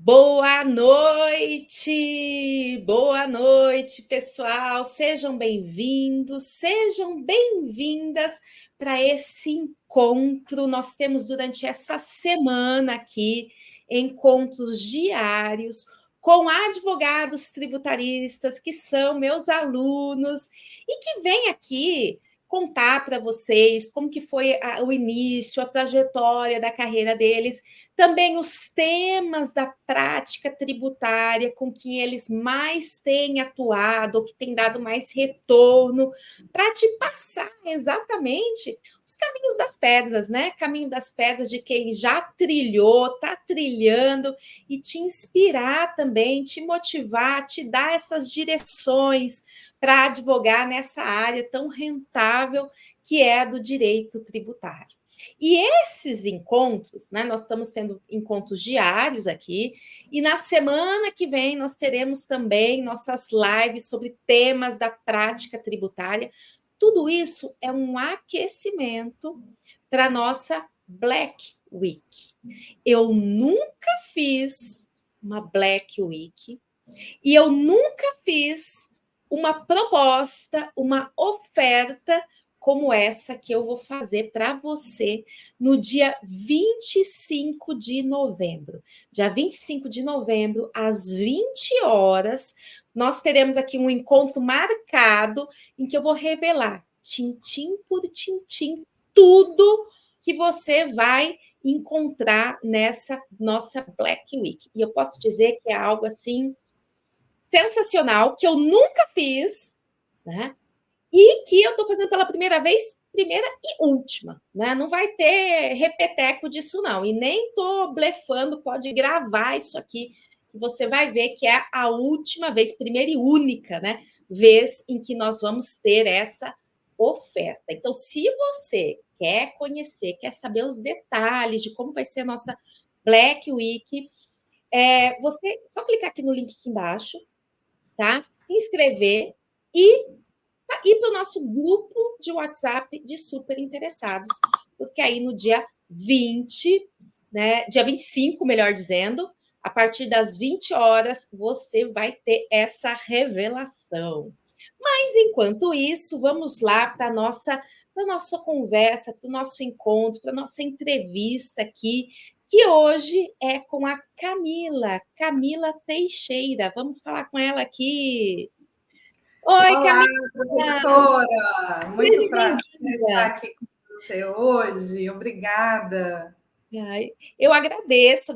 Boa noite, pessoal. Sejam bem-vindos, sejam bem-vindas para esse encontro. Nós temos durante essa semana aqui encontros diários com advogados tributaristas que são meus alunos e que vêm aqui contar para vocês como que foi o início, a trajetória da carreira deles, também os temas da prática tributária com que eles mais têm atuado, ou que têm dado mais retorno, para te passar exatamente os caminhos das pedras, né? Caminho das pedras de quem já trilhou, está trilhando, e te inspirar também, te motivar, te dar essas direções para advogar nessa área tão rentável que é a do direito tributário. E esses encontros, né, nós estamos tendo encontros diários aqui, e na semana que vem nós teremos também nossas lives sobre temas da prática tributária. Tudo isso é um aquecimento para a nossa Black Week. Eu nunca fiz uma Black Week e eu nunca fiz uma proposta, uma oferta como essa que eu vou fazer para você no dia 25 de novembro. Dia 25 de novembro, às 20 horas, nós teremos aqui um encontro marcado em que eu vou revelar, tintim por tintim, tudo que você vai encontrar nessa nossa Black Week. E eu posso dizer que é algo assim sensacional, que eu nunca fiz, né? E que eu estou fazendo pela primeira vez, primeira e última, né? Não vai ter repeteco disso, não. E nem estou blefando, pode gravar isso aqui, que você vai ver que é a última vez, primeira e única, né? Vez em que nós vamos ter essa oferta. Então, se você quer conhecer, quer saber os detalhes de como vai ser a nossa Black Week, você só clicar aqui no link aqui embaixo, tá? Se inscrever e ir para o nosso grupo de WhatsApp de super interessados, porque aí no dia 20, né, dia 25, melhor dizendo, a partir das 20 horas, você vai ter essa revelação. Mas, enquanto isso, vamos lá para a nossa conversa, para o nosso encontro, para a nossa entrevista aqui, que hoje é com a Camila Teixeira. Vamos falar com ela aqui. Oi, Olá, Camila! professora! Muito Seja prazer estar bem-vinda. aqui com você hoje. Obrigada. Eu agradeço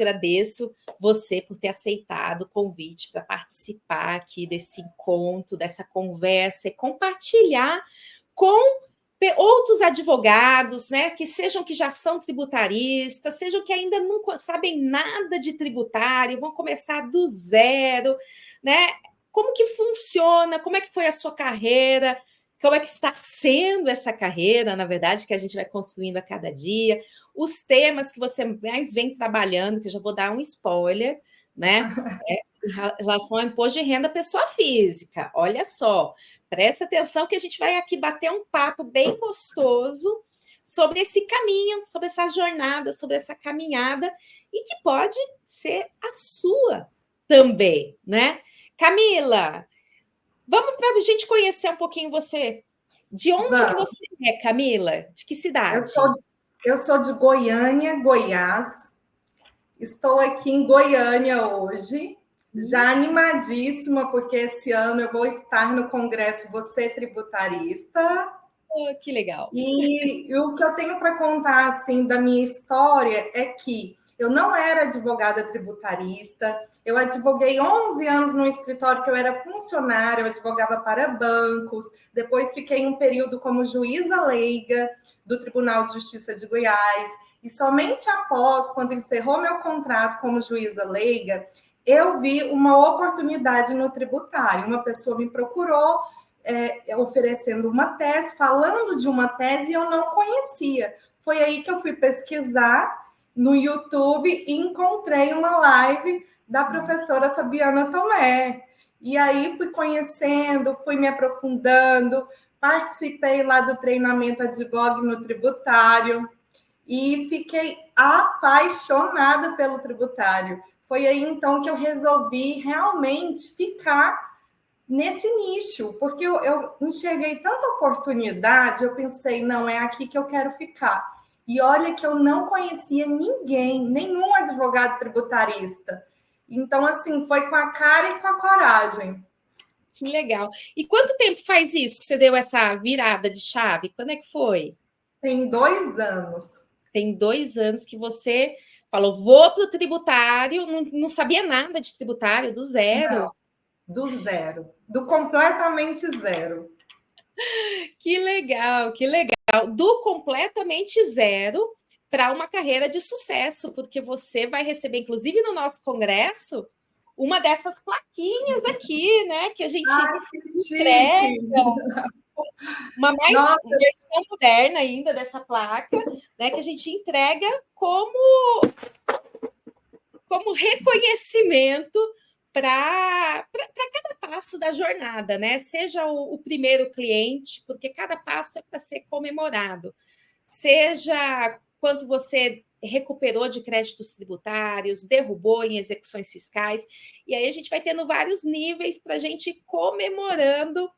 você por ter aceitado o convite para participar aqui desse encontro, dessa conversa e compartilhar com outros advogados, né, que já são tributaristas, sejam que ainda não sabem nada de tributário, vão começar do zero, né? Como que funciona? Como é que foi a sua carreira? Como é que está sendo essa carreira, na verdade, que a gente vai construindo a cada dia? Os temas que você mais vem trabalhando, que eu já vou dar um spoiler, né? Em relação ao imposto de renda pessoa física. Olha só, presta atenção que a gente vai aqui bater um papo bem gostoso sobre esse caminho, sobre essa jornada, sobre essa caminhada, e que pode ser a sua também, né? Camila, vamos para a gente conhecer um pouquinho você. De onde que Vamos. você é, Camila? De que Eu cidade? sou, eu sou de Goiânia, Goiás. Estou aqui em Goiânia hoje, já animadíssima, porque esse ano eu vou estar no Congresso Você Tributarista. Oh, que legal. E o que eu tenho para contar assim da minha história é que eu não era advogada tributarista, eu advoguei 11 anos no escritório que eu era funcionária, eu advogava para bancos, depois fiquei um período como juíza leiga do Tribunal de Justiça de Goiás, e somente após, quando encerrou meu contrato como juíza leiga, eu vi uma oportunidade no tributário. Uma pessoa me procurou oferecendo uma tese, falando de uma tese, e eu não conhecia. Foi aí que eu fui pesquisar no YouTube e encontrei uma live da professora Fabiana Tomé. E aí fui conhecendo, fui me aprofundando, participei lá do treinamento Advogue no Tributário e fiquei apaixonada pelo tributário. foi aí então que eu resolvi realmente ficar nesse nicho, porque eu enxerguei tanta oportunidade, eu pensei, não, é aqui que eu quero ficar. E olha que eu não conhecia ninguém, nenhum advogado tributarista. Então, assim, foi com a cara e com a coragem. Que legal. E quanto tempo faz isso que você deu essa virada de chave? Quando é que foi? Tem 2 anos. Tem 2 anos que você falou, vou para o tributário, não sabia nada de tributário, do Não, zero. do zero, do completamente zero. Que legal, que legal. Do completamente zero para uma carreira de sucesso, porque você vai receber, inclusive no nosso congresso, uma dessas plaquinhas aqui, né? Que a gente Ai, que entrega, chique! uma mais Nossa, versão moderna ainda dessa placa, né? Que a gente entrega como reconhecimento para cada passo da jornada, né? Seja o primeiro cliente, porque cada passo é para ser comemorado, seja quanto você recuperou de créditos tributários, derrubou em execuções fiscais, e aí a gente vai tendo vários níveis para a gente ir comemorando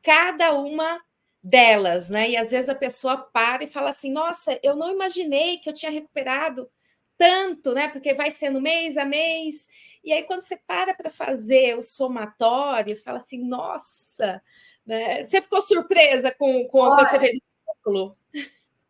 cada uma delas, né? E às vezes a pessoa para e fala assim: nossa, eu não imaginei que eu tinha recuperado tanto, né? Porque vai sendo mês a mês. E aí, quando você para fazer os somatórios, fala assim: nossa, né? Você ficou surpresa quando você fez o cálculo?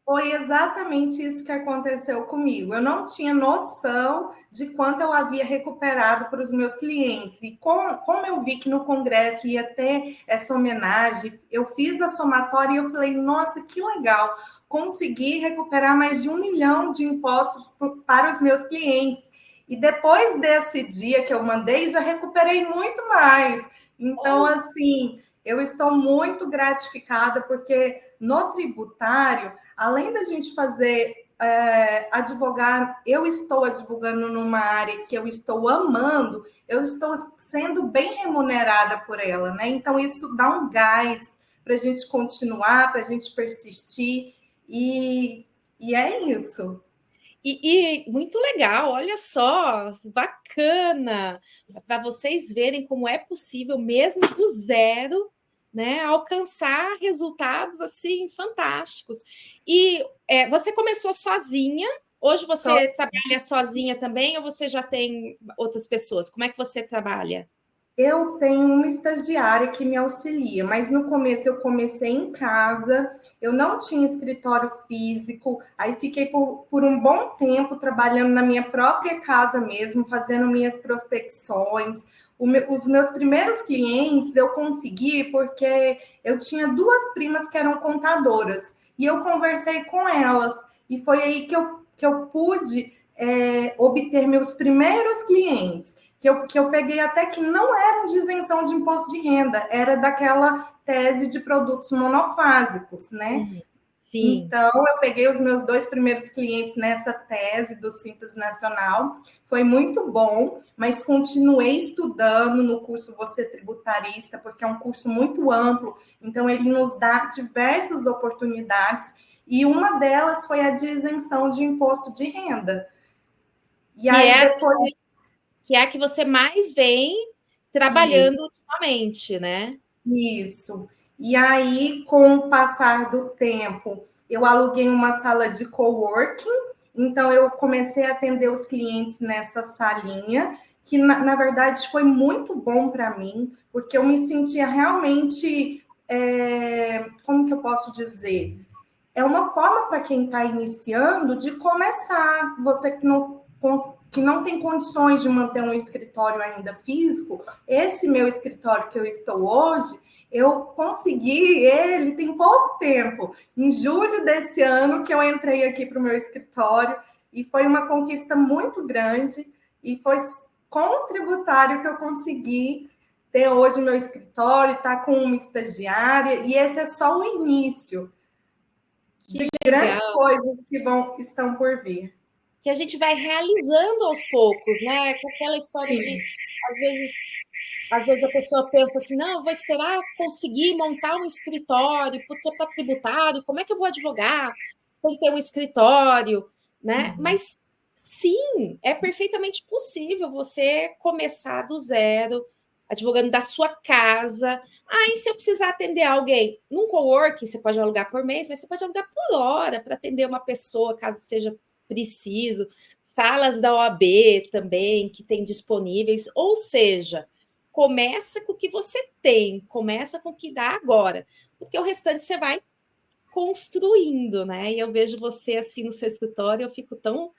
foi exatamente isso que aconteceu comigo. Eu não tinha noção de quanto eu havia recuperado para os meus clientes. E como eu vi que no congresso ia ter essa homenagem, eu fiz a somatória e eu falei, nossa, que legal! Consegui recuperar mais de 1 milhão de impostos para os meus clientes. E depois desse dia que eu mandei, já recuperei muito mais. Então, assim, eu estou muito gratificada, porque no tributário, além da gente fazer advogar, eu estou advogando numa área que eu estou amando, eu estou sendo bem remunerada por ela, né? Então, isso dá um gás para a gente continuar, para a gente persistir, e é isso. E muito legal, olha só, bacana, para vocês verem como é possível, mesmo do zero, né, alcançar resultados assim fantásticos. E você começou sozinha, hoje Só você trabalha sozinha também, ou você já tem outras pessoas? Como é que você trabalha? Eu tenho uma estagiária que me auxilia, mas no começo eu comecei em casa, eu não tinha escritório físico, aí fiquei por um bom tempo trabalhando na minha própria casa mesmo, fazendo minhas prospecções. Os meus primeiros clientes eu consegui porque eu tinha 2 primas que eram contadoras, e eu conversei com elas, e foi aí que eu pude obter meus primeiros clientes que eu peguei até que não eram de isenção de imposto de renda, era daquela tese de produtos monofásicos, né? Sim. Então, eu peguei os meus 2 primeiros clientes nessa tese do Simples Nacional, foi muito bom, mas continuei estudando no curso Você Tributarista, porque é um curso muito amplo, então ele nos dá diversas oportunidades, e uma delas foi a de isenção de imposto de renda. E Que aí, é, depois que é a que você mais vem disso, trabalhando ultimamente, né? isso. E aí, com o passar do tempo, eu aluguei uma sala de coworking, então eu comecei a atender os clientes nessa salinha, que na verdade foi muito bom para mim, porque eu me sentia realmente, como que eu posso dizer? É uma forma para quem está iniciando de começar. Você que não tem condições de manter um escritório ainda físico, esse meu escritório que eu estou hoje, eu consegui ele tem pouco tempo. Em julho desse ano que eu entrei aqui para o meu escritório e foi uma conquista muito grande e foi com o tributário que eu consegui ter hoje meu escritório, estar com uma estagiária, e esse é só o início de grandes Legal. coisas que estão por vir. Que a gente vai realizando aos poucos, né? Com aquela história de, Sim, às vezes, às vezes a pessoa pensa assim, não, eu vou esperar conseguir montar um escritório, porque para tributário, como é que eu vou advogar? Tem que ter um escritório, né? Mas Sim, é perfeitamente possível você começar do zero, advogando da sua casa. E se eu precisar atender alguém num coworking, você pode alugar por mês, mas você pode alugar por hora para atender uma pessoa, caso seja preciso. Salas da OAB também, que tem disponíveis. Ou seja, começa com o que você tem, começa com o que dá agora, porque o restante você vai construindo, né? E eu vejo você assim no seu escritório, eu fico tão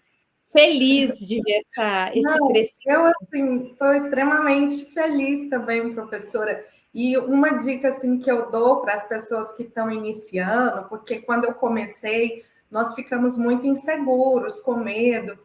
feliz de ver esse Não, crescimento. eu assim estou extremamente feliz também, professora. E uma dica assim que eu dou para as pessoas que estão iniciando, porque quando eu comecei, nós ficamos muito inseguros, com medo.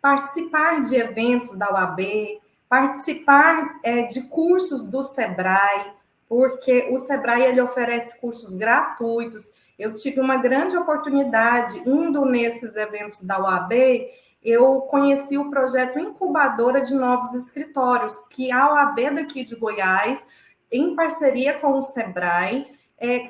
Participar de eventos da UAB, participar de cursos do Sebrae, porque o Sebrae ele oferece cursos gratuitos. Eu tive uma grande oportunidade, indo nesses eventos da UAB, eu conheci o projeto Incubadora de Novos Escritórios, que a OAB daqui de Goiás, em parceria com o Sebrae,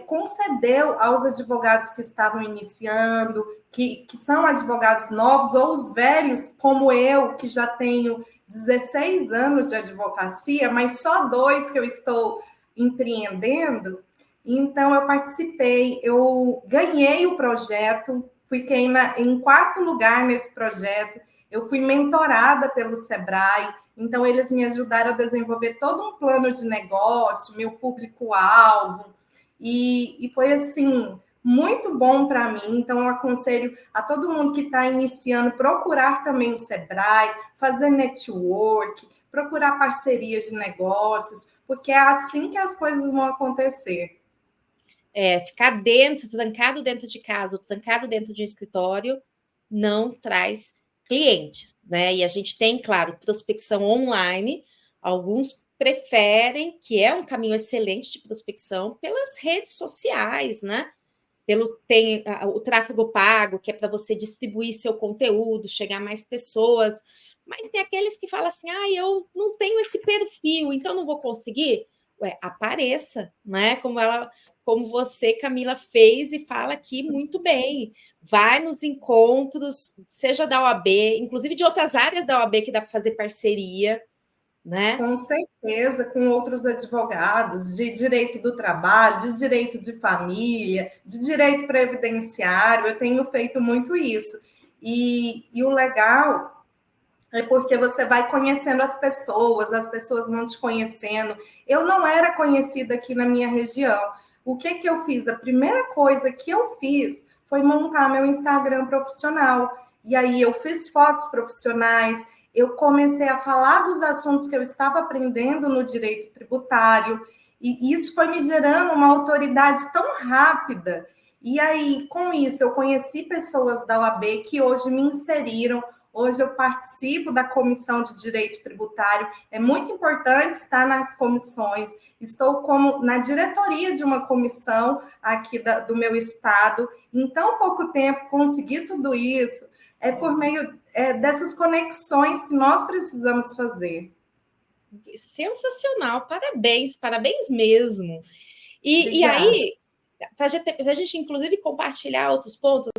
concedeu aos advogados que estavam iniciando, que são advogados novos, ou os velhos, como eu, que já tenho 16 anos de advocacia, mas só 2 que eu estou empreendendo. Então, eu participei, eu ganhei o projeto, fiquei em 4º lugar nesse projeto, eu fui mentorada pelo Sebrae, então eles me ajudaram a desenvolver todo um plano de negócio, meu público-alvo, e foi assim muito bom para mim. Então, eu aconselho a todo mundo que está iniciando procurar também o Sebrae, fazer network, procurar parcerias de negócios, porque é assim que as coisas vão acontecer. Ficar dentro, trancado dentro de casa, ou trancado dentro de um escritório, não traz clientes, né? E a gente tem, claro, prospecção online. Alguns preferem, que é um caminho excelente de prospecção, pelas redes sociais, né? Tem o tráfego pago, que é para você distribuir seu conteúdo, chegar a mais pessoas. Mas tem aqueles que falam assim: eu não tenho esse perfil, então não vou conseguir. Apareça, né? Como você, Camila, fez e fala aqui muito bem. Vai nos encontros, seja da OAB, inclusive de outras áreas da OAB que dá para fazer parceria, né? Com certeza, com outros advogados de direito do trabalho, de direito de família, de direito previdenciário, eu tenho feito muito isso. E o legal é porque você vai conhecendo as pessoas vão te conhecendo. Eu não era conhecida aqui na minha região. O que que eu fiz? A primeira coisa que eu fiz foi montar meu Instagram profissional. E aí eu fiz fotos profissionais, eu comecei a falar dos assuntos que eu estava aprendendo no direito tributário, e isso foi me gerando uma autoridade tão rápida. E aí, com isso, eu conheci pessoas da OAB que hoje me inseriram. Hoje eu participo da Comissão de Direito Tributário. É muito importante estar nas comissões. Estou como na diretoria de uma comissão aqui do meu estado. Em tão pouco tempo, conseguir tudo isso é por meio dessas conexões que nós precisamos fazer. Sensacional, parabéns, parabéns mesmo. E Obrigada. aí, para a gente, inclusive, compartilhar outros pontos,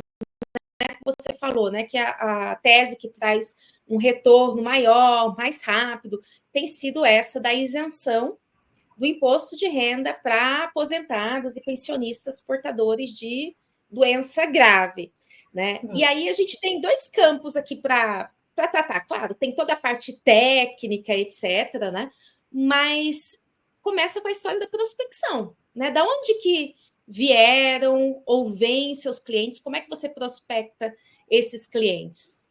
né, que você falou, né, que a tese que traz um retorno maior, mais rápido, tem sido essa da isenção do imposto de renda para aposentados e pensionistas portadores de doença grave, né? Sim. E aí a gente tem 2 campos aqui para tratar, claro, tem toda a parte técnica, etc., né? Mas começa com a história da prospecção, né? Da onde que vieram ou vêm seus clientes? Como é que você prospecta esses clientes?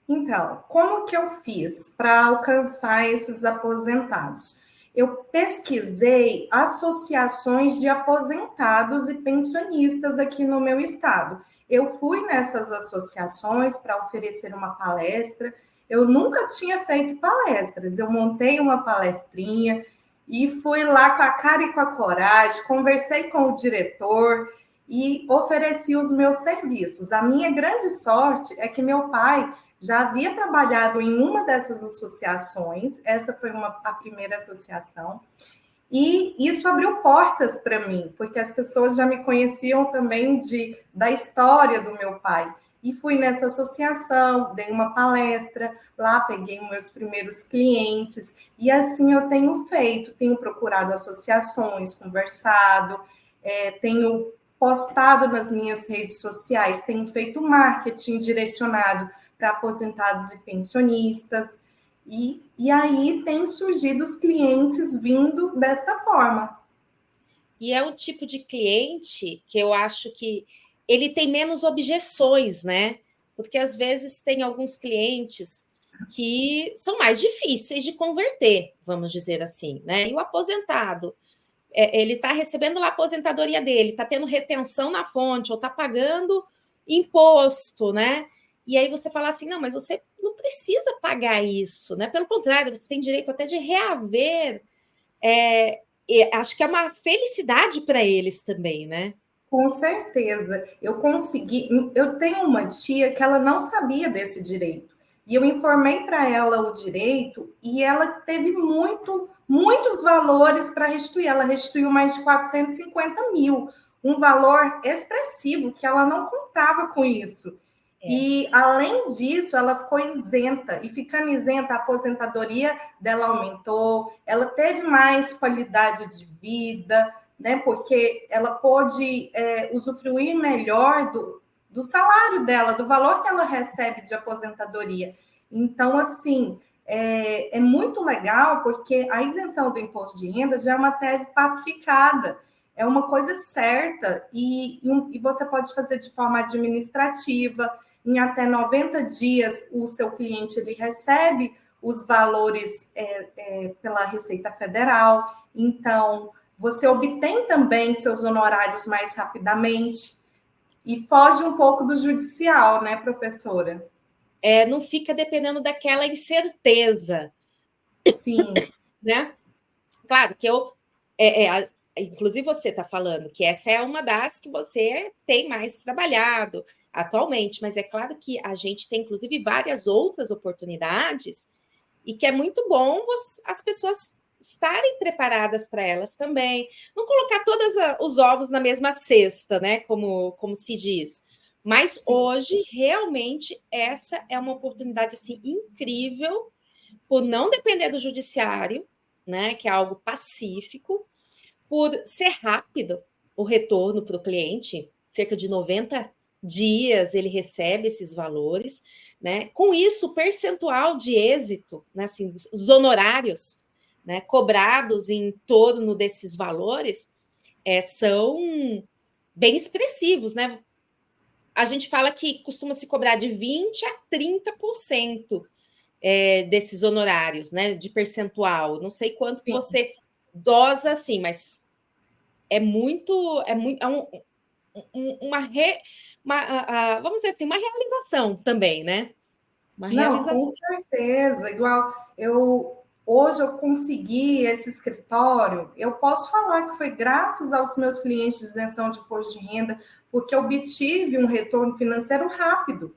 Então, como que eu fiz para alcançar esses aposentados? Eu pesquisei associações de aposentados e pensionistas aqui no meu estado. Eu fui nessas associações para oferecer uma palestra. Eu nunca tinha feito palestras. Eu montei uma palestrinha e fui lá com a cara e com a coragem, conversei com o diretor e ofereci os meus serviços. A minha grande sorte é que meu pai já havia trabalhado em uma dessas associações, essa foi a primeira associação, e isso abriu portas para mim, porque as pessoas já me conheciam também da história do meu pai. e fui nessa associação, dei uma palestra, lá peguei meus primeiros clientes, e assim eu tenho feito, tenho procurado associações, conversado, tenho postado nas minhas redes sociais, tenho feito marketing direcionado para aposentados e pensionistas, e aí tem surgido os clientes vindo desta forma. E é um tipo de cliente que eu acho que ele tem menos objeções, né? Porque às vezes tem alguns clientes que são mais difíceis de converter, vamos dizer assim, né? E o aposentado, ele está recebendo lá a aposentadoria dele, está tendo retenção na fonte, ou está pagando imposto, né? E aí você fala assim, não, mas você não precisa pagar isso, né? Pelo contrário, você tem direito até de reaver. Acho que é uma felicidade para eles também, né? Com certeza. Eu consegui. Eu tenho uma tia que ela não sabia desse direito. E eu informei para ela o direito e ela teve muitos valores para restituir. Ela restituiu mais de 450 mil, um valor expressivo, que ela não contava com isso. E, além disso, ela ficou isenta. E ficando isenta, a aposentadoria dela aumentou, ela teve mais qualidade de vida, né? Porque ela pôde usufruir melhor do salário dela, do valor que ela recebe de aposentadoria. Então, assim, é muito legal, porque a isenção do imposto de renda já é uma tese pacificada, é uma coisa certa, e você pode fazer de forma administrativa. Em até 90 dias, o seu cliente ele recebe os valores pela Receita Federal. Então, você obtém também seus honorários mais rapidamente e foge um pouco do judicial, né, professora? Não fica dependendo daquela incerteza. Sim. Né? Claro que inclusive você está falando que essa é uma das que você tem mais trabalhado atualmente, mas é claro que a gente tem, inclusive, várias outras oportunidades e que é muito bom as pessoas estarem preparadas para elas também. Não colocar todos os ovos na mesma cesta, né? Como se diz. Mas Sim. hoje, realmente, essa é uma oportunidade assim, incrível, por não depender do judiciário, né? Que é algo pacífico, por ser rápido o retorno para o cliente, cerca de 90 dias ele recebe esses valores, né? Com isso, o percentual de êxito, né? Assim, os honorários, né? Cobrados em torno desses valores são bem expressivos, né? A gente fala que costuma se cobrar de 20 a 30% desses honorários, né? De percentual. Não sei quanto que Sim. você dosa assim, mas é vamos dizer assim, uma realização também, né? Uma Não, com realização. certeza. Igual hoje eu consegui esse escritório, eu posso falar que foi graças aos meus clientes de isenção de imposto de renda, porque eu obtive um retorno financeiro rápido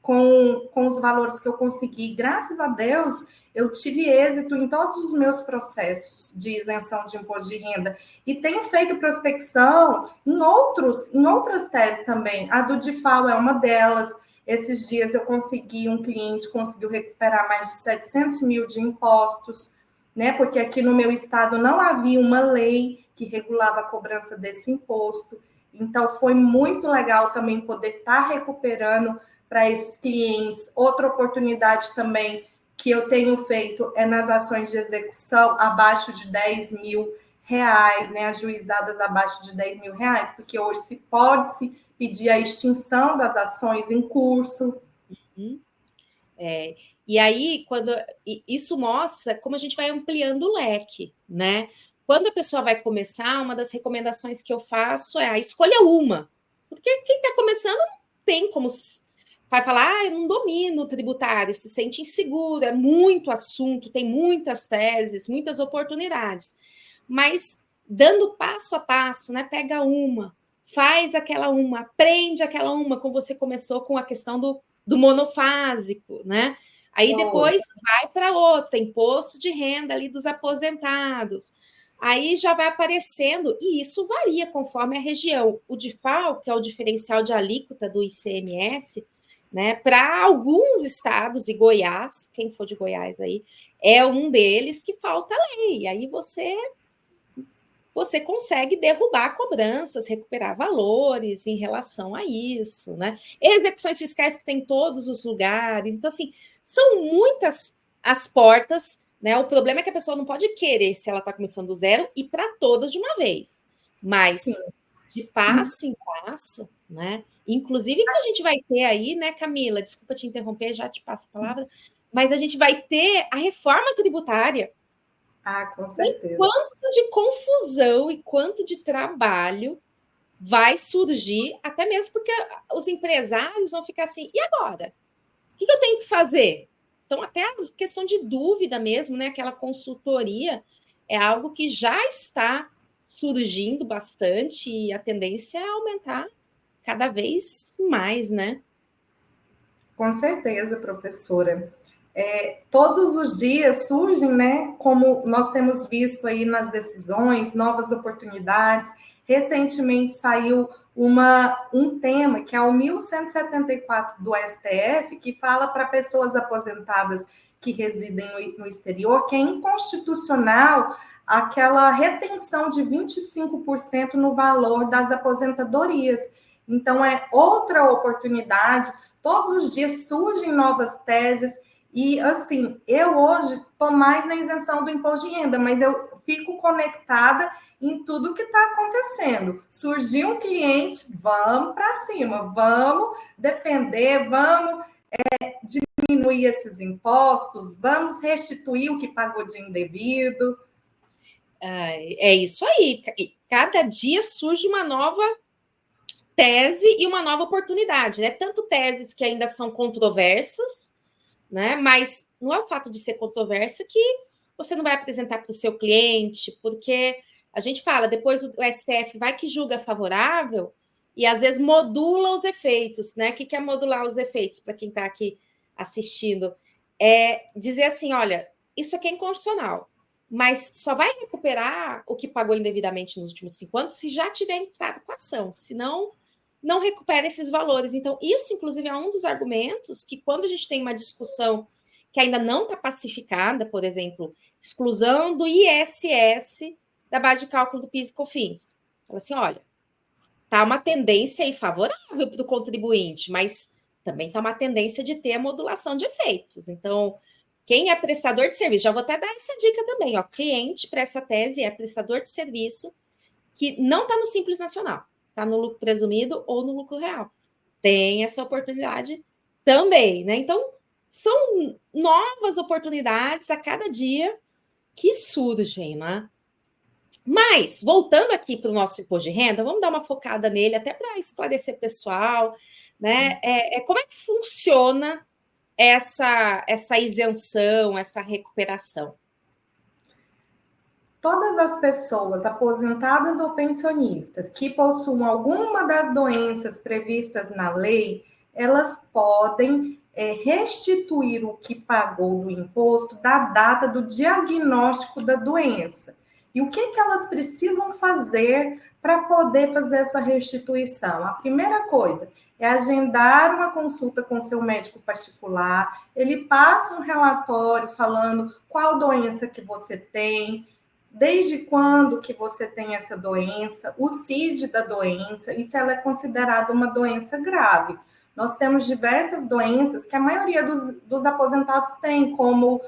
com os valores que eu consegui. Graças a Deus, eu tive êxito em todos os meus processos de isenção de imposto de renda. E tenho feito prospecção em outras teses também. A do DIFAL é uma delas. Esses dias eu consegui, um cliente conseguiu recuperar mais de 700 mil de impostos, né? Porque aqui no meu estado não havia uma lei que regulava a cobrança desse imposto. Então, foi muito legal também poder estar recuperando para esses clientes. Outra oportunidade também que eu tenho feito é nas ações de execução abaixo de 10 mil reais, né? Ajuizadas abaixo de 10 mil reais, porque hoje se pode-se pedir a extinção das ações em curso. E aí, isso mostra como a gente vai ampliando o leque, né? Quando a pessoa vai começar, uma das recomendações que eu faço é escolha uma. Porque quem está começando não tem como vai falar, eu não domino o tributário, se sente inseguro, é muito assunto, tem muitas teses, muitas oportunidades. Mas dando passo a passo, né? Pega uma, faz aquela uma, aprende aquela uma, como você começou com a questão do monofásico, né? Aí depois vai para outra, imposto de renda ali dos aposentados. Aí já vai aparecendo, e isso varia conforme a região. O DIFAL, que é o diferencial de alíquota do ICMS, né? Para alguns estados, e Goiás, quem for de Goiás aí, é um deles que falta lei. E aí você consegue derrubar cobranças, recuperar valores em relação a isso, né? Execuções fiscais que tem em todos os lugares. Então, assim, são muitas as portas, né? O problema é que a pessoa não pode querer, se ela está começando do zero, ir para todas de uma vez. Mas, Sim. de passo em passo, né? Inclusive que a gente vai ter aí, né, Camila? Desculpa te interromper, já te passo a palavra, mas a gente vai ter a reforma tributária. Ah, com E certeza. quanto de confusão e quanto de trabalho vai surgir, até mesmo porque os empresários vão ficar assim, e agora? O que eu tenho que fazer? Então, até a questão de dúvida mesmo, né? Aquela consultoria é algo que já está surgindo bastante e a tendência é aumentar cada vez mais, né? Com certeza, professora. Todos os dias surgem, né, como nós temos visto aí nas decisões, novas oportunidades. Recentemente saiu um tema que é o 1174 do STF, que fala para pessoas aposentadas que residem no exterior, que é inconstitucional aquela retenção de 25% no valor das aposentadorias. Então, é outra oportunidade. Todos os dias surgem novas teses. E, assim, eu hoje estou mais na isenção do imposto de renda, mas eu fico conectada em tudo que está acontecendo. Surgiu um cliente, vamos para cima, vamos defender, vamos diminuir esses impostos, vamos restituir o que pagou de indevido. É isso aí. Cada dia surge uma nova tese e uma nova oportunidade, né? Tanto teses que ainda são controversas, né? Mas não é o fato de ser controversa que você não vai apresentar para o seu cliente, porque a gente fala, depois o STF vai que julga favorável e às vezes modula os efeitos, né? O que é modular os efeitos para quem está aqui assistindo? É dizer assim: olha, isso aqui é inconstitucional, mas só vai recuperar o que pagou indevidamente nos últimos 5 anos se já tiver entrado com a ação, senão não recupera esses valores. Então, isso, inclusive, é um dos argumentos que, quando a gente tem uma discussão que ainda não está pacificada, por exemplo, exclusão do ISS da base de cálculo do PIS e COFINS. Fala assim, olha, está uma tendência aí favorável para o contribuinte, mas também está uma tendência de ter a modulação de efeitos. Então, quem é prestador de serviço, já vou até dar essa dica também, ó, cliente para essa tese é prestador de serviço que não está no Simples Nacional, está no lucro presumido ou no lucro real. Tem essa oportunidade também, né? Então, são novas oportunidades a cada dia que surgem, né? Mas, voltando aqui para o nosso imposto de renda, vamos dar uma focada nele, até para esclarecer o pessoal, né? Como é que funciona essa isenção, essa recuperação? Todas as pessoas aposentadas ou pensionistas que possuam alguma das doenças previstas na lei, elas podem restituir o que pagou do imposto da data do diagnóstico da doença. E o que elas precisam fazer para poder fazer essa restituição? A primeira coisa é agendar uma consulta com seu médico particular. Ele passa um relatório falando qual doença que você tem, desde quando que você tem essa doença, o CID da doença e se ela é considerada uma doença grave. Nós temos diversas doenças que a maioria dos aposentados tem, como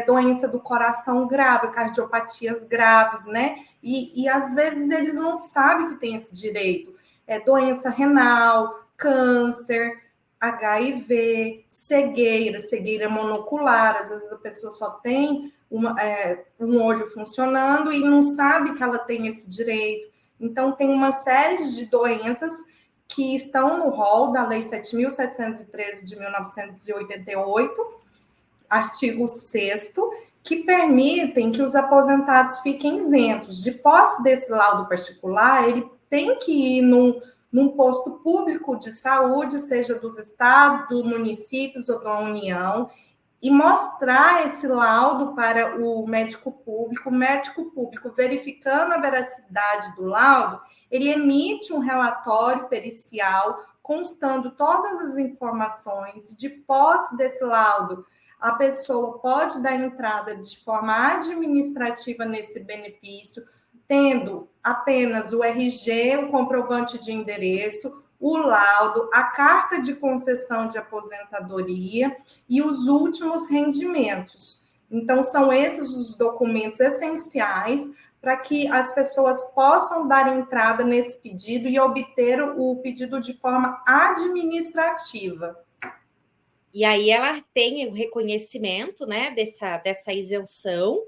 doença do coração grave, cardiopatias graves, né? E às vezes eles não sabem que tem esse direito. Doença renal, câncer, HIV, cegueira monocular, às vezes a pessoa só tem um olho funcionando e não sabe que ela tem esse direito. Então, tem uma série de doenças que estão no rol da Lei 7.713 de 1988, artigo 6º, que permitem que os aposentados fiquem isentos. De posse desse laudo particular, ele tem que ir num posto público de saúde, seja dos estados, dos municípios ou da União, e mostrar esse laudo para o médico público verificando a veracidade do laudo, ele emite um relatório pericial constando todas as informações, de posse desse laudo, a pessoa pode dar entrada de forma administrativa nesse benefício, tendo apenas o RG, o comprovante de endereço, o laudo, a carta de concessão de aposentadoria e os últimos rendimentos. Então, são esses os documentos essenciais para que as pessoas possam dar entrada nesse pedido e obter o pedido de forma administrativa. E aí ela tem o reconhecimento, né, dessa isenção,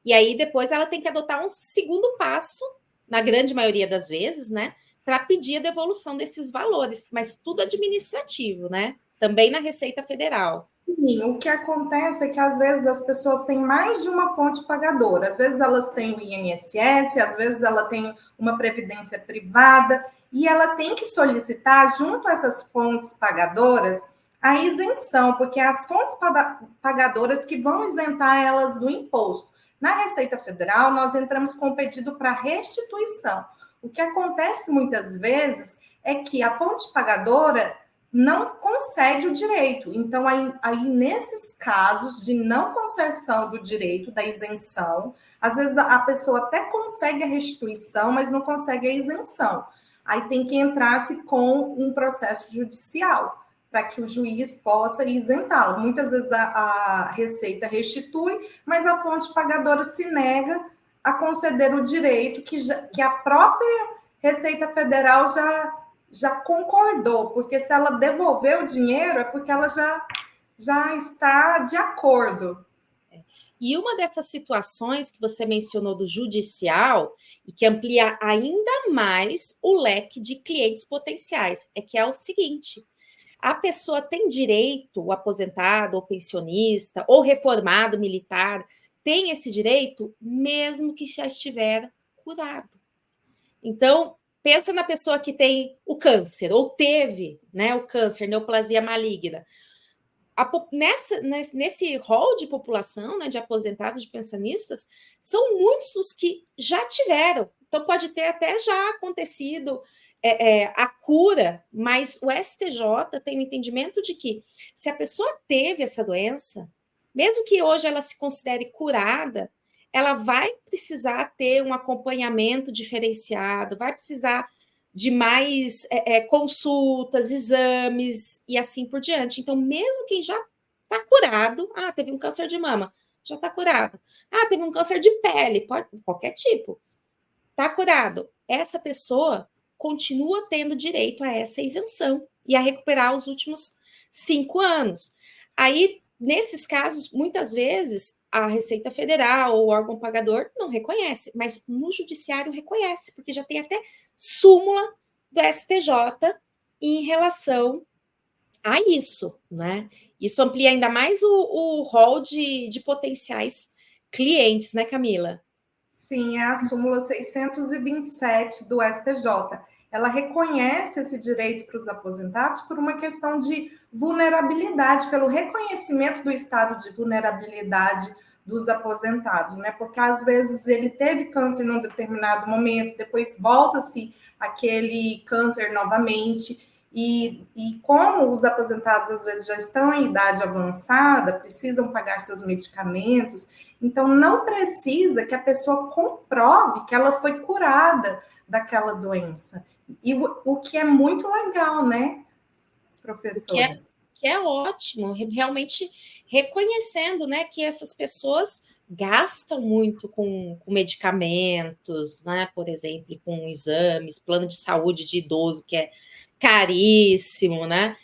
e aí depois ela tem que adotar um segundo passo, na grande maioria das vezes, né, para pedir a devolução desses valores, mas tudo administrativo, né? Também na Receita Federal. Sim, o que acontece é que às vezes as pessoas têm mais de uma fonte pagadora. Às vezes elas têm o INSS, às vezes ela tem uma previdência privada, e ela tem que solicitar, junto a essas fontes pagadoras, a isenção, porque é as fontes pagadoras que vão isentar elas do imposto. Na Receita Federal, nós entramos com o pedido para restituição. O que acontece muitas vezes é que a fonte pagadora não concede o direito. Então, aí nesses casos de não concessão do direito, da isenção, às vezes a pessoa até consegue a restituição, mas não consegue a isenção. Aí tem que entrar-se com um processo judicial, para que o juiz possa isentá-lo. Muitas vezes a Receita restitui, mas a fonte pagadora se nega a conceder o direito que a própria Receita Federal já concordou, porque se ela devolver o dinheiro é porque ela já está de acordo. E uma dessas situações que você mencionou do judicial, e que amplia ainda mais o leque de clientes potenciais, é que é o seguinte: a pessoa tem direito, o aposentado, ou pensionista, ou reformado militar, tem esse direito mesmo que já estiver curado. Então, pensa na pessoa que tem o câncer, ou teve, né, o câncer, neoplasia maligna. Nesse rol de população, né, de aposentados, de pensionistas, são muitos os que já tiveram. Então, pode ter até já acontecido a cura, mas o STJ tem o entendimento de que se a pessoa teve essa doença, mesmo que hoje ela se considere curada, ela vai precisar ter um acompanhamento diferenciado, vai precisar de mais consultas, exames e assim por diante. Então, mesmo quem já está curado, teve um câncer de mama, já está curado. Teve um câncer de pele, qualquer tipo, está curado. Essa pessoa continua tendo direito a essa isenção e a recuperar os últimos 5 anos. Aí, nesses casos, muitas vezes, a Receita Federal ou o órgão pagador não reconhece, mas no judiciário reconhece, porque já tem até súmula do STJ em relação a isso, né? Isso amplia ainda mais o rol de potenciais clientes, né, Camila? Sim, é a súmula 627 do STJ. Ela reconhece esse direito para os aposentados por uma questão de vulnerabilidade, pelo reconhecimento do estado de vulnerabilidade dos aposentados, né? Porque às vezes ele teve câncer num determinado momento, depois volta-se aquele câncer novamente, e como os aposentados às vezes já estão em idade avançada, precisam pagar seus medicamentos, então não precisa que a pessoa comprove que ela foi curada daquela doença. E o que é muito legal, né, professora? Que é ótimo, realmente reconhecendo, né, que essas pessoas gastam muito com medicamentos, né, por exemplo, com exames, plano de saúde de idoso, que é caríssimo, né?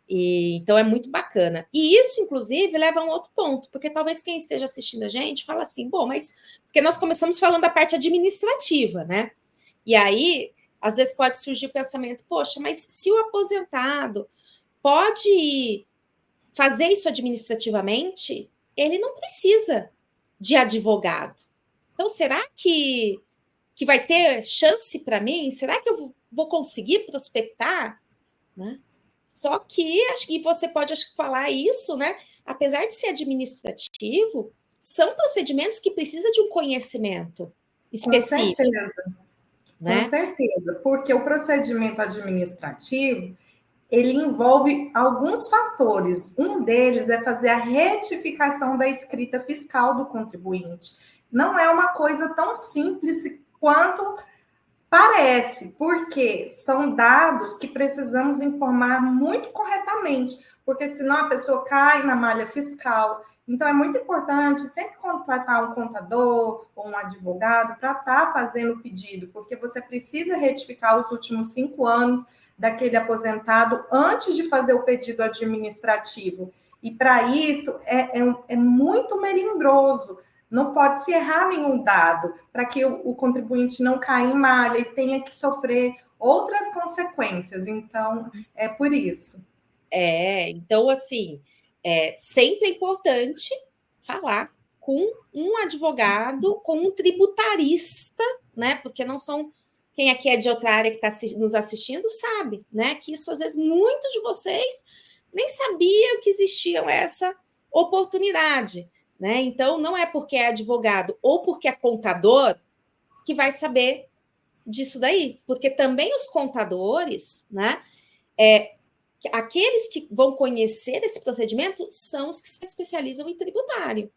Então é muito bacana. E isso, inclusive, leva a um outro ponto, porque talvez quem esteja assistindo a gente fala assim, bom, mas porque nós começamos falando da parte administrativa, né? E aí, às vezes pode surgir o pensamento, poxa, mas se o aposentado pode fazer isso administrativamente, ele não precisa de advogado. Então, será que vai ter chance para mim? Será que eu vou conseguir prospectar? Né? Só que, acho que você pode falar isso, né? Apesar de ser administrativo, são procedimentos que precisam de um conhecimento específico. Com certeza, né? Com certeza, porque o procedimento administrativo, ele envolve alguns fatores. Um deles é fazer a retificação da escrita fiscal do contribuinte. Não é uma coisa tão simples quanto parece, porque são dados que precisamos informar muito corretamente, porque senão a pessoa cai na malha fiscal. Então, é muito importante sempre contratar um contador ou um advogado para estar fazendo o pedido, porque você precisa retificar os últimos 5 anos daquele aposentado antes de fazer o pedido administrativo. E para isso é muito melindroso. Não pode se errar nenhum dado para que o contribuinte não caia em malha e tenha que sofrer outras consequências. Então, é por isso. Então, assim, sempre é importante falar com um advogado, com um tributarista, né? Porque não são. Quem aqui é de outra área que está nos assistindo sabe, né? Que isso, às vezes, muitos de vocês nem sabiam que existiam essa oportunidade, né? Então, não é porque é advogado ou porque é contador que vai saber disso daí, porque também os contadores, né? Aqueles que vão conhecer esse procedimento são os que se especializam em tributário.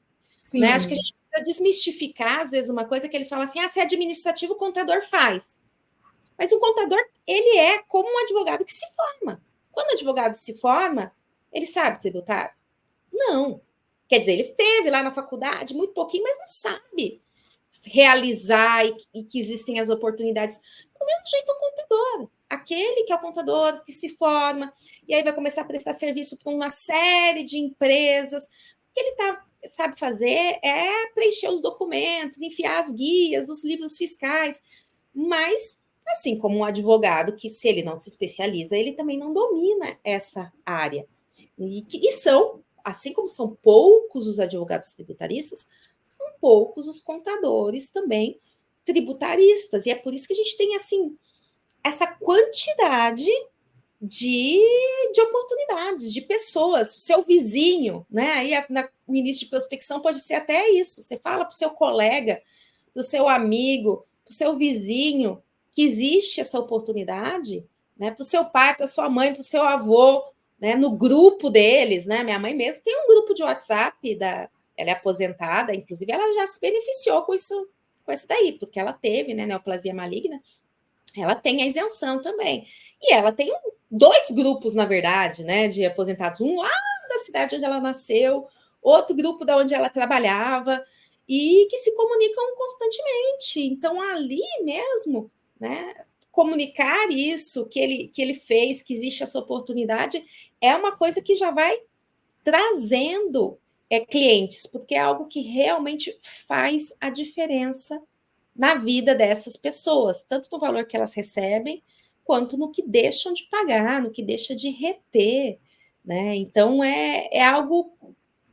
Né? Acho que a gente precisa desmistificar, às vezes, uma coisa que eles falam assim, se é administrativo, o contador faz. Mas o contador, ele é como um advogado que se forma. Quando o advogado se forma, ele sabe tributário? Não. Quer dizer, ele teve lá na faculdade, muito pouquinho, mas não sabe realizar e que existem as oportunidades. Do mesmo jeito, um contador. Aquele que é o contador que se forma e aí vai começar a prestar serviço para uma série de empresas. O que ele sabe fazer é preencher os documentos, enfiar as guias, os livros fiscais. Mas, assim como um advogado que, se ele não se especializa, ele também não domina essa área. E são, assim como são poucos os advogados tributaristas, são poucos os contadores também tributaristas. E é por isso que a gente tem, assim, essa quantidade de oportunidades, de pessoas. O seu vizinho, né? Aí no início de prospecção pode ser até isso. Você fala para o seu colega, para o seu amigo, para o seu vizinho que existe essa oportunidade, né? Para o seu pai, para a sua mãe, para o seu avô, né? No grupo deles, né? Minha mãe mesmo tem um grupo de WhatsApp ela é aposentada, inclusive ela já se beneficiou com isso daí, porque ela teve, né, neoplasia maligna, ela tem a isenção também. E ela tem 2 grupos, na verdade, né, de aposentados. Um lá da cidade onde ela nasceu, outro grupo da onde ela trabalhava, e que se comunicam constantemente. Então, ali mesmo, né, comunicar isso que ele fez, que existe essa oportunidade, é uma coisa que já vai trazendo clientes, porque é algo que realmente faz a diferença na vida dessas pessoas, tanto no valor que elas recebem, quanto no que deixam de pagar, no que deixa de reter, né? Então é algo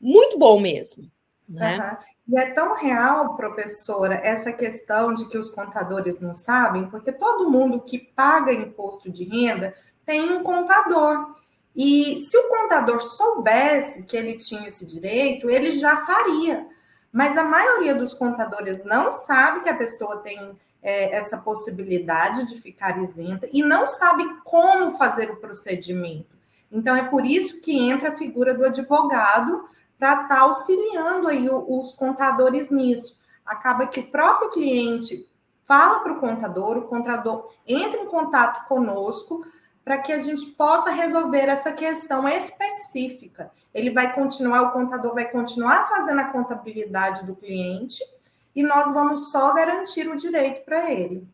muito bom mesmo, né? Uhum. E é tão real, professora, essa questão de que os contadores não sabem, porque todo mundo que paga imposto de renda tem um contador. E se o contador soubesse que ele tinha esse direito, ele já faria. Mas a maioria dos contadores não sabe que a pessoa tem essa possibilidade de ficar isenta e não sabe como fazer o procedimento. Então, é por isso que entra a figura do advogado para estar auxiliando aí os contadores nisso. Acaba que o próprio cliente fala para o contador entra em contato conosco para que a gente possa resolver essa questão específica. O contador vai continuar fazendo a contabilidade do cliente e nós vamos só garantir o direito para ele.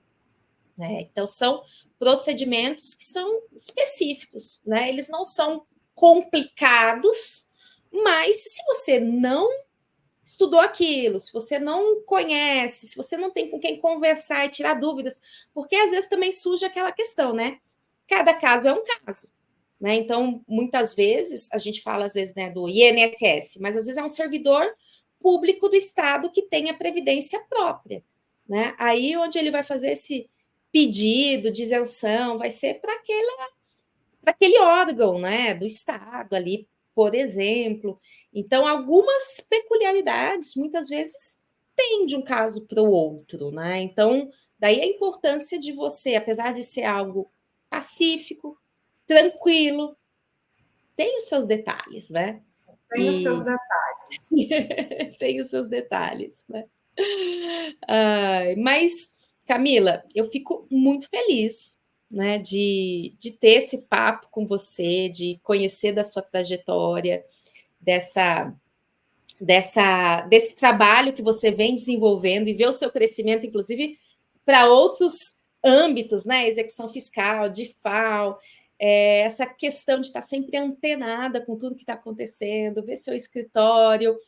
Então, são procedimentos que são específicos, né? Eles não são complicados, mas se você não estudou aquilo, se você não conhece, se você não tem com quem conversar e tirar dúvidas, porque às vezes também surge aquela questão, né? Cada caso é um caso, né? Então, muitas vezes, a gente fala às vezes, né, do INSS, mas às vezes é um servidor público do Estado que tem a previdência própria, né? Aí onde ele vai fazer esse pedido de isenção vai ser para aquele órgão, né, do Estado ali, por exemplo. Então, algumas peculiaridades, muitas vezes, tem de um caso para o outro, né? Então, daí a importância de você, apesar de ser algo pacífico, tranquilo, tem os seus detalhes, né? Tem os seus detalhes. Tem os seus detalhes, né? Mas, Camila, eu fico muito feliz, né, de ter esse papo com você, de conhecer da sua trajetória, desse trabalho que você vem desenvolvendo e ver o seu crescimento, inclusive, para outros âmbitos, né? Execução fiscal, DIFAL, essa questão de estar sempre antenada com tudo que está acontecendo, ver seu escritório.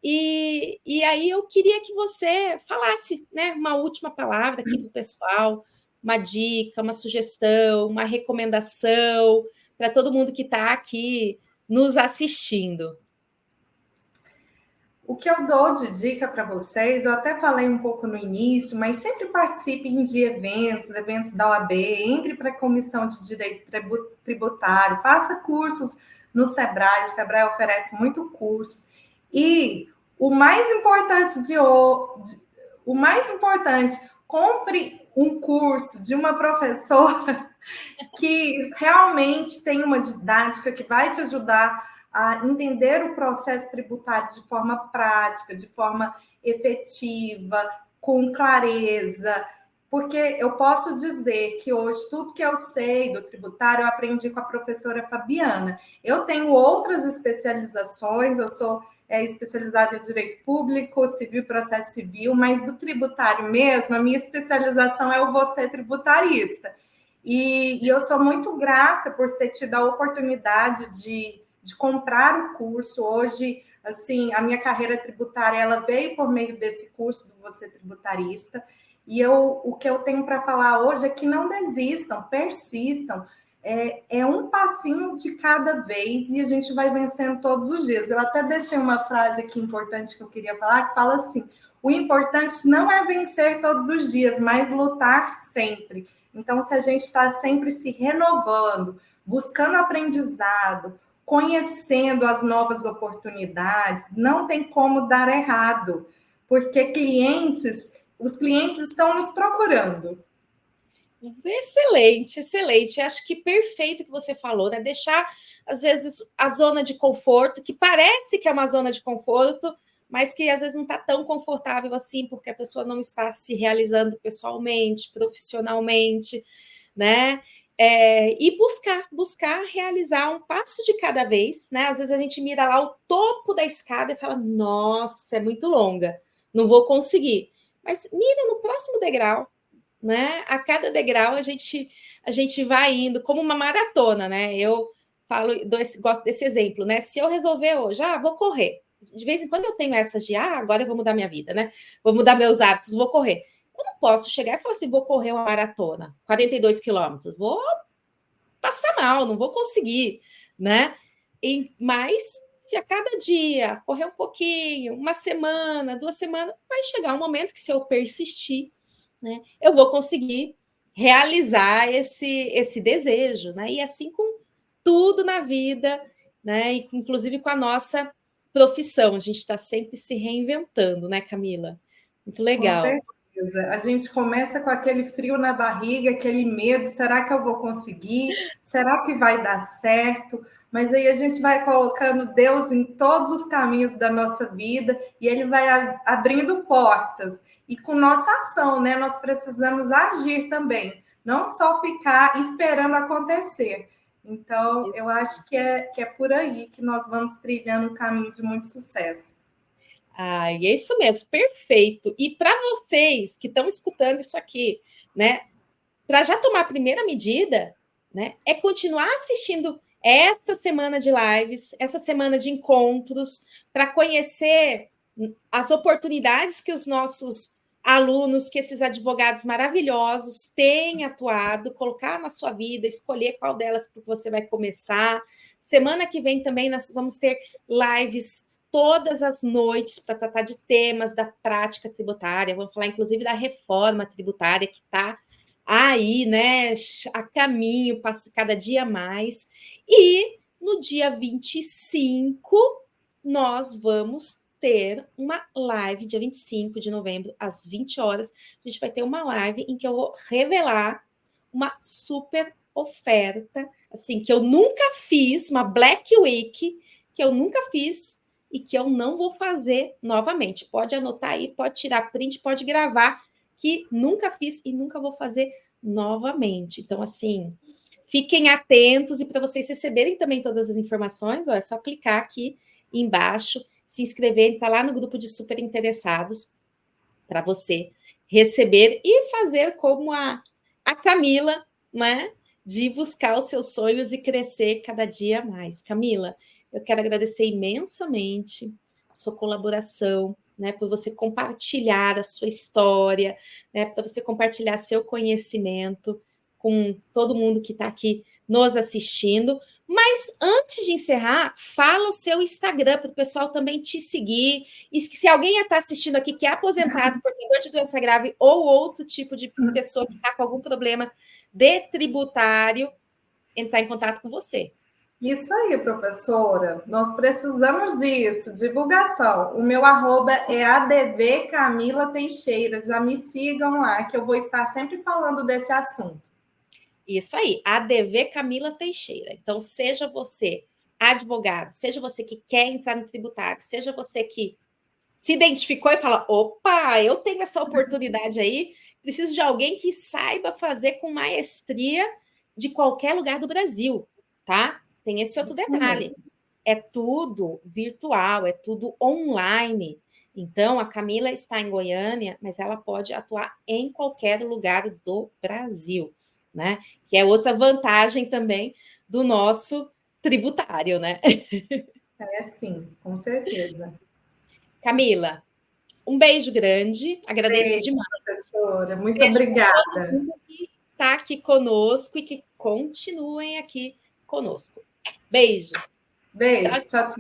E aí eu queria que você falasse, né, uma última palavra aqui para o pessoal, uma dica, uma sugestão, uma recomendação para todo mundo que está aqui nos assistindo. O que eu dou de dica para vocês, eu até falei um pouco no início, mas sempre participem de eventos da OAB, entre para a Comissão de Direito Tributário, faça cursos no Sebrae, o Sebrae oferece muito curso. E o mais importante, compre um curso de uma professora que realmente tem uma didática que vai te ajudar a entender o processo tributário de forma prática, de forma efetiva, com clareza, porque eu posso dizer que hoje tudo que eu sei do tributário eu aprendi com a professora Fabiana. Eu tenho outras especializações, eu sou especializada em direito público, civil e processo civil, mas do tributário mesmo, a minha especialização é o Você Tributarista. E eu sou muito grata por ter tido a oportunidade de comprar o curso. Hoje, assim, a minha carreira tributária ela veio por meio desse curso do Você Tributarista. E o que eu tenho para falar hoje é que não desistam, persistam. É um passinho de cada vez e a gente vai vencendo todos os dias. Eu até deixei uma frase aqui importante que eu queria falar, que fala assim: o importante não é vencer todos os dias, mas lutar sempre. Então, se a gente está sempre se renovando, buscando aprendizado, conhecendo as novas oportunidades, não tem como dar errado, porque os clientes estão nos procurando. Excelente, excelente. Acho que perfeito o que você falou, né? Deixar, às vezes, a zona de conforto, que parece que é uma zona de conforto, mas que às vezes não está tão confortável assim, porque a pessoa não está se realizando pessoalmente, profissionalmente, né? E buscar realizar um passo de cada vez, né? Às vezes a gente mira lá o topo da escada e fala, nossa, é muito longa, não vou conseguir. Mas mira no próximo degrau, né? A cada degrau a gente vai indo como uma maratona, né? Eu gosto desse exemplo, né? Se eu resolver hoje, vou correr. De vez em quando eu tenho essas de, agora eu vou mudar minha vida, né? Vou mudar meus hábitos, vou correr. Eu não posso chegar e falar assim, vou correr uma maratona, 42 quilômetros. Vou passar mal, não vou conseguir, né? Mas se a cada dia correr um pouquinho, uma semana, 2 semanas, vai chegar um momento que se eu persistir, né, eu vou conseguir realizar esse desejo, né? E assim com tudo na vida, né? Inclusive com a nossa profissão, a gente está sempre se reinventando, né, Camila? Muito Com legal. certeza. A gente começa com aquele frio na barriga, aquele medo: será que eu vou conseguir? Será que vai dar certo? Mas aí a gente vai colocando Deus em todos os caminhos da nossa vida e ele vai abrindo portas. E com nossa ação, né? Nós precisamos agir também, não só ficar esperando acontecer. Então, Isso. eu acho que é por aí que nós vamos trilhando um caminho de muito sucesso. E é isso mesmo, perfeito. E para vocês que estão escutando isso aqui, né, para já tomar a primeira medida, né, é continuar assistindo esta semana de lives, essa semana de encontros, para conhecer as oportunidades que os nossos alunos, que esses advogados maravilhosos têm atuado, colocar na sua vida, escolher qual delas que você vai começar. Semana que vem também nós vamos ter lives todas as noites para tratar de temas da prática tributária. Vamos falar, inclusive, da reforma tributária que está aí, né, a caminho, passa cada dia mais. E no dia 25, nós vamos ter uma live, dia 25 de novembro, às 20 horas. A gente vai ter uma live em que eu vou revelar uma super oferta, assim, que eu nunca fiz, uma Black Week, que eu nunca fiz e que eu não vou fazer novamente. Pode anotar aí, pode tirar print, pode gravar, que nunca fiz e nunca vou fazer novamente. Então, assim, fiquem atentos e para vocês receberem também todas as informações, ó, é só clicar aqui embaixo, se inscrever, entrar lá no grupo de super interessados para você receber e fazer como a Camila, né? De buscar os seus sonhos e crescer cada dia mais. Camila, eu quero agradecer imensamente a sua colaboração, né? Por você compartilhar a sua história, né? Para você compartilhar seu conhecimento com todo mundo que está aqui nos assistindo. Mas antes de encerrar, fala o seu Instagram para o pessoal também te seguir. E se alguém está assistindo aqui que é aposentado, portador de doença grave ou outro tipo de pessoa que está com algum problema de tributário, entrar em contato com você. Isso aí, professora. Nós precisamos disso, divulgação. O meu arroba é advcamilateixeira. Já me sigam lá, que eu vou estar sempre falando desse assunto. Isso aí, ADV Camila Teixeira. Então, seja você advogado, seja você que quer entrar no tributário, seja você que se identificou e fala, opa, eu tenho essa oportunidade aí, preciso de alguém que saiba fazer com maestria de qualquer lugar do Brasil, tá? Tem esse outro detalhe. É tudo virtual, é tudo online. Então, a Camila está em Goiânia, mas ela pode atuar em qualquer lugar do Brasil, né? Que é outra vantagem também do nosso tributário, né? É sim, com certeza. Camila, um beijo grande, agradeço demais. Professora, muito Beijo obrigada. para todo mundo que está aqui conosco e que continuem aqui conosco. Beijo. Beijo, tchau, tchau.